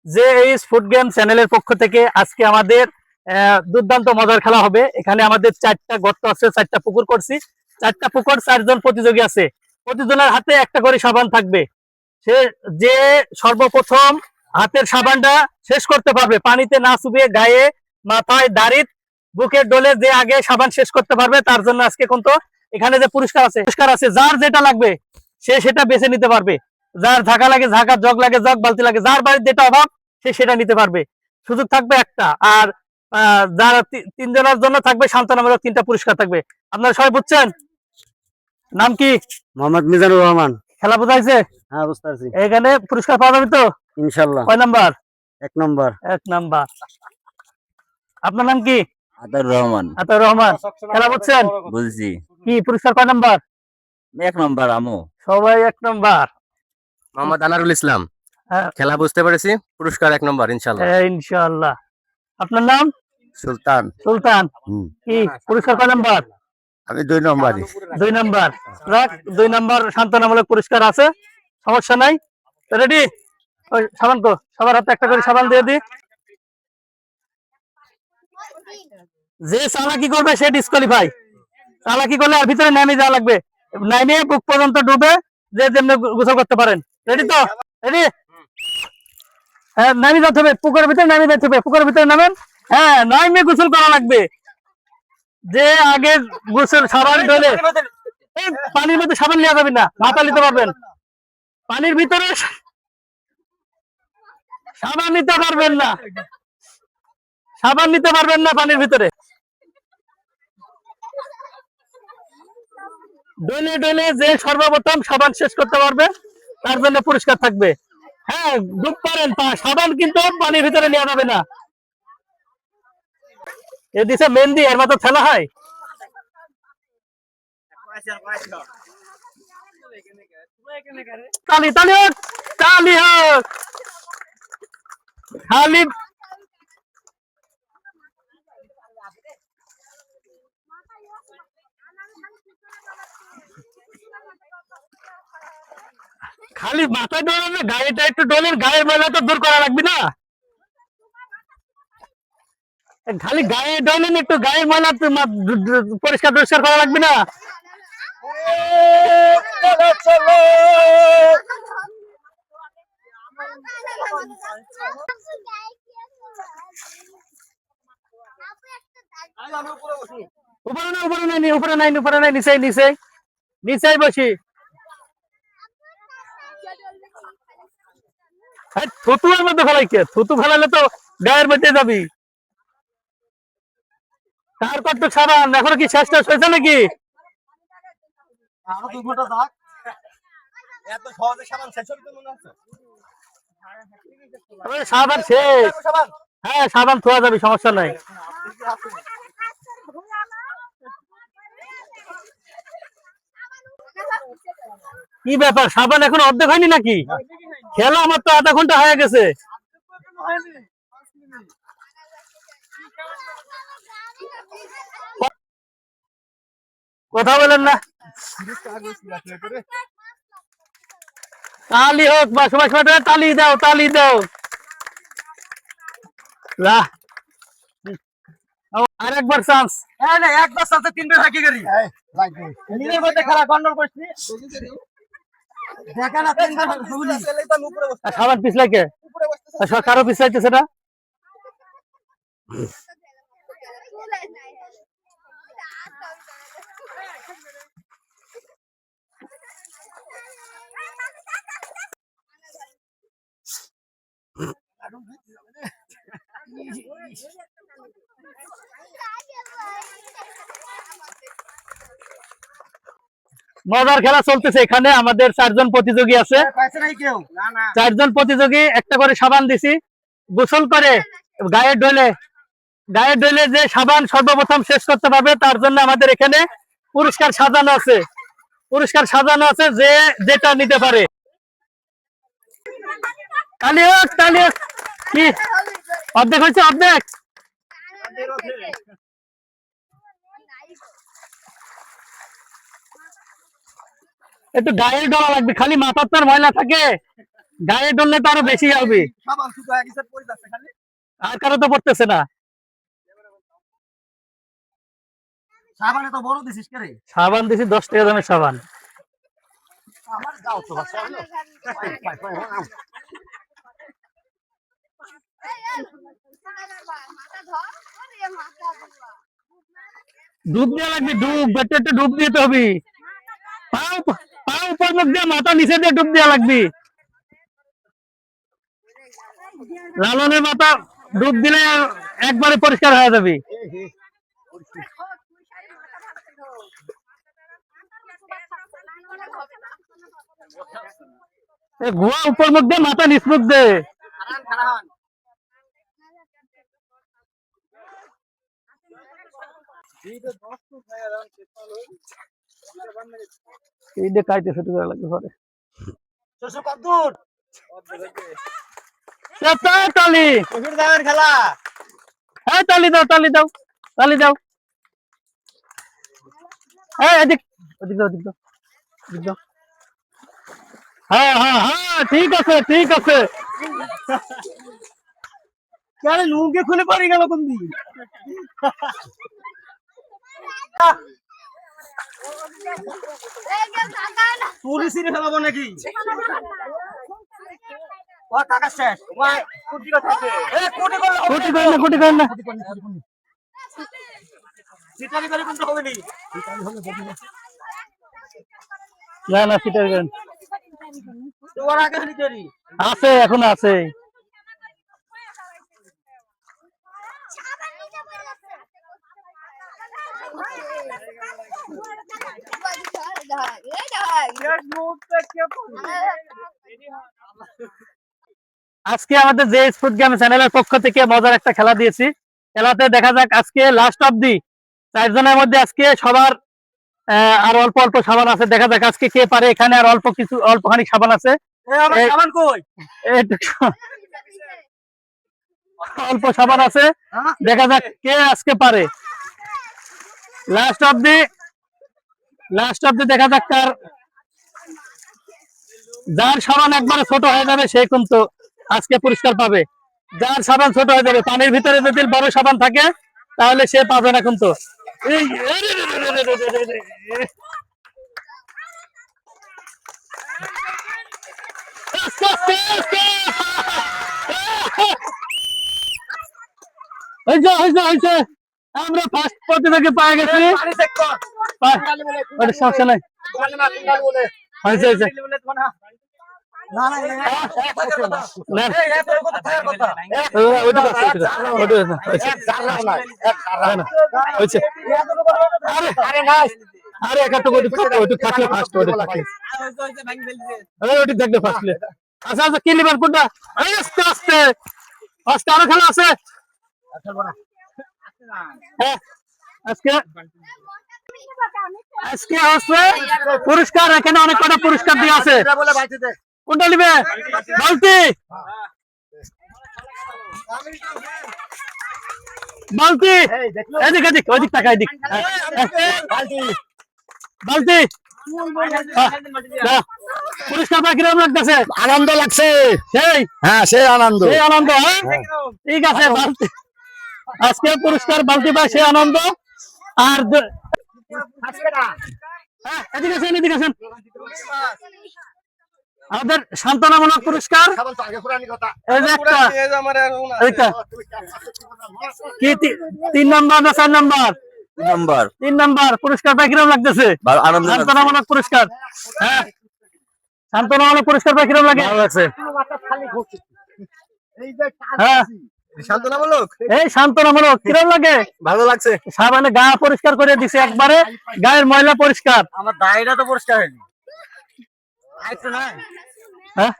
যে এই food game চ্যানেলের পক্ষ থেকে আজকে আমাদের দুর্দান্ত মজার খেলা হবে। এখানে আমাদের 4টা গর্ত আছে, 4টা পুকুর করছি, 4টা পুকুর, 4জন প্রতিযোগী আছে। প্রতিজনের হাতে একটা করে সাবান থাকবে। সে যে সর্বপ্রথম হাতের সাবানটা শেষ করতে পারবে, পানিতে না চুবিয়ে গায়ে, মাথায়, দাড়িত, বুকের ডলে যে আগে সাবান শেষ করতে পারবে তার জন্য আজকে কিন্তু এখানে যে পুরস্কার আছে, যার যেটা লাগবে সে সেটা বেছে নিতে পারবে। যার ঝাঁকা লাগে ঝাঁকা, জগ লাগে জগ, বালতি লাগে, যার বাড়ির যেটা অভাব সে সেটা নিতে পারবে। সুযোগ থাকবে একটা। আর যারা 3 জনের জন্য থাকবে সান্ত্বনামূলক 3টা পুরস্কার থাকবে। আপনারা সবাই বুঝছেন? নাম কি? মোহাম্মদ মিজানুর রহমান। খেলা বোঝাইছে? হ্যাঁ, বুঝতে পারছি। এখানে পুরস্কার পাওয়া যাবে তো ইনশাল্লাহ। কয় নাম্বার? 1 নম্বর। 1 নাম্বার। আপনার নাম কি? আতাউর রহমান। আতাউর রহমান। খেলা বুঝছেন? বুঝছি। কি পুরস্কার কয় নাম্বার? 1 নম্বর আমো। সবাই 1 নাম্বার। মোহাম্মদ আনারুল ইসলাম। হ্যাঁ, খেলা বুঝতে পেরেছি, পুরস্কার 1 নম্বর ইনশাল্লাহ। ইনশাআল্লাহ। আপনার নাম? সুলতান। সুলতান। কি পুরস্কার কয় নাম্বার? আমি 2 নম্বরই। 2 নাম্বার। রাখ, 2 নাম্বার সান্ত্বনামূলক পুরস্কার আছে, সমস্যা নাই। রেডি? ওই সাবান কো, সবার হাতে একটা করে সাবান দিয়ে দি। যে চালাকি করবে সে ডিসকোয়ালিফাই। চালাকি করলে আর ভিতরে নেমে যাওয়া লাগবে, নেমে বুক পর্যন্ত ডুবে যে যেমনি গোসল করতে পারেন। রেডি তো? রেডি? হ্যাঁ, নামি যেতে হবে, পুকুরের ভিতরে নামি যেতে হবে, পুকুরের ভিতরে নামেন। হ্যাঁ, নামে গোসল করা লাগবে। যে আগে গোসল সাবান ঢেলে, এই পানির মধ্যে সাবান নেওয়া যাবে না, মাথা নিতে পারবেন। পানির ভিতরে সাবান নিতে পারবেন না, সাবান নিতে পারবেন না পানির ভিতরে। ডলে ডলে যে সর্বপ্রথম সাবান শেষ করতে পারবে তার জন্য পুরস্কার থাকবে। হ্যাঁ, ডুব পারেন, সাবান কিন্তু পানির ভিতরে নেওয়া যাবে না। এ দিছে মেহেন্দি, এর মতো ফেলা হয়। তালি তালি হোক, তালি হোক। খালি খালি মাথায় ডলে না, গায়েটা একটু ডলের, গায়ের ময়লা তো দূর করা লাগবে না। খালি গায়ে ডলেন, একটু গায়ের ময়লা পরিষ্কার পরিষ্কার করা লাগবে না। উপরে না, উপরে নাই, উপরে নাই, উপরে নাই, নিচে নিচে নিচে বসি। থুতুর মধ্যে ফেলাই কে? থুতু ফেলালে তো গায়ের মধ্যে যাবি। তার কত সাবান, এখনো কি শেষ টেস হয়েছে নাকি? সাবান শেষ। হ্যাঁ, সাবান থোয়া যাবে, সমস্যা নাই। কি ব্যাপার, সাবান এখন অর্ধেক হয়নি নাকি? খেলা আমার তো আধা ঘন্টা হয়ে গেছে। কথা বলেন না। তালি হোক, বা সবাই সবাই তালি দাও, তালি দাও। আর একবার চান্স। একবার সাথে 3বার হাকি করি। নিজের মধ্যে খেলা কন্ট্রোল করছি। দেখা না 3বার ভুলি। সাবান পিছলাই কে? কারো পিছলাইতেছে না। মজার খেলা চলতেছে। এখানে আমাদের 4জন প্রতিযোগী আছে। 4জন প্রতিযোগী একটা করে সাবান দিছি, গোসল করে গায়ের ডলে যে সাবান সর্বপ্রথম শেষ করতে পারবে তার জন্য আমাদের এখানে পুরস্কার সাজানো আছে। পুরস্কার সাজানো আছে, যে যেটা নিতে পারে। তালি হোক, তালি হোক। কি অর্ধেক হয়েছে? অর্ধেক। একটু গায়ের ডলা লাগবে, খালি মাথার তার ময়লা থাকে। গায়ে ডললে তো আরো বেশি হবে, সাবান শুধু এক হিসাব পড়ে যাচ্ছে খালি। আর কারো তো পড়তেছে না। সাবানে তো বড় দিছিস কে রে? সাবান দিছি 10 টাকা দামের সাবান। আমার যাও তো বাস ডুব দেওয়া লাগবে, ডুব বেটে ডুব দিতে হবে। পাও পাও উপর মুখ দিয়ে মাথা নিচে দিয়ে ডুব দেওয়া লাগবে। লালনের মাথা ডুব দিলে একবারে পরিষ্কার হয়ে যাবে। গুয়া উপর মুখ দিয়ে মাথা নিচ মুখ দে। এইটা কাইতে শুরু করা লাগবে পরে। শ্বশুর কদ্দুর তালি, শ্বশুর দামের খেলা। হ্যাঁ তালি দাও, তালি দাও, তালি দাও। হ্যাঁ এদিক, ওদিক দাও, ওদিক দাও, ওদিক দাও। হ্যাঁ হ্যাঁ হ্যাঁ, ঠিক আছে ঠিক আছে। আরে লুঙ্গি খুলে পড়ে গেল কোন দিন? পুলিশের ফেলাবো নাকি? ও টাকা শেষ। ওই কুটি করতেছে। এ কুটি করলে হবে কোটি করেন না, কোটি করেন না। সিটারি করে কিন্তু হবে নি। না না, সিটার করেন। তোমার আগে সিটারি। আছে, এখন আছে। আজকে আমাদের যে স্পোর্ট গেম চ্যানেলের পক্ষ থেকে মজার একটা খেলা দিয়েছি। খেলাতে দেখা যাক আজকে লাস্ট অব দি 4 জনের মধ্যে আজকে সবার আর অল্প অল্প সাবান আছে। দেখা যাক আজকে কে পারে। এখানে আর অল্প কিছু, অল্পখানি সাবান আছে। এ আমার সাবান কই? অল্প সাবান আছে, দেখা যাক কে আজকে পারে। লাস্ট অব দি দেখা যাক কার, যার সাবান একবারে ছোট হয়ে যাবে সে কিন্তু আজকে পুরস্কার পাবে। যার সাবান ছোট হয়ে যাবে, পানির ভিতরে যদি বড় সাবান থাকে তাহলে সে পাবে না কিন্তু। হয়েছে, আমরা ফার্স্ট প্রতিযোগী পায়ে গেছি। পানি চেক কর। ওটা সমস্যা নাই, পানি না তিনবার বলে। হয়েছে হয়েছে। না না না না, এই এত কথা থাকার কথা। ওইটা আছে, ওইটা আছে, হয়েছে। হয়েছে। আরে নাই। আরে একটা ওইটুক থাকলে ফার্স্ট, ওইটুক থাকলে ওইটুক থাকলে ফার্স্টলে। আচ্ছা আচ্ছা, কি লিবার কোনটা? আস্তে আস্তে আস্তে, আরো খেলা আছে। হ্যাঁ, আজকে হচ্ছে পুরস্কার। এখানে অনেক কটা পুরস্কার দিয়ে আছে। বলে বাইতে দে। কোনটা নিবে? বালতি, বালতি, এদিক এদিক, ওইদিক টাকা এদিক। বালতি, পুরস্কার পাই কিরকম লাগতেছে? আনন্দ লাগছে। সেই হ্যাঁ, সে আনন্দ। সেই আনন্দ। হ্যাঁ ঠিক আছে, বালতি আজকে পুরস্কার, বালতি পাই সে আনন্দ। আর হ্যাঁ, এদিকে আসেন, এদিকে আসেন। আমাদের সান্ত্বনামূলক পুরস্কার এই যে একটা, এইটা কি 3 নাম্বার না 4 নাম্বার? নাম্বার 3 নাম্বার পুরস্কারটা কিরকম লাগতেছে? আনন্দ সান্ত্বনামূলক পুরস্কার। হ্যাঁ, সান্ত্বনামূলক পুরস্কারটা কিরকম লাগে? ভালো লাগছে। হ্যাঁ, শান্তনামূলক। এই সান্ত্বনামূলক কিরকম লাগে? ভালো লাগছে। সাবানে গা পরিষ্কার করে দিছে, একবারে গায়ের ময়লা পরিষ্কার। আমার দাড়িটা তো পরিষ্কার হয়নি। আইতো না। হ্যাঁ।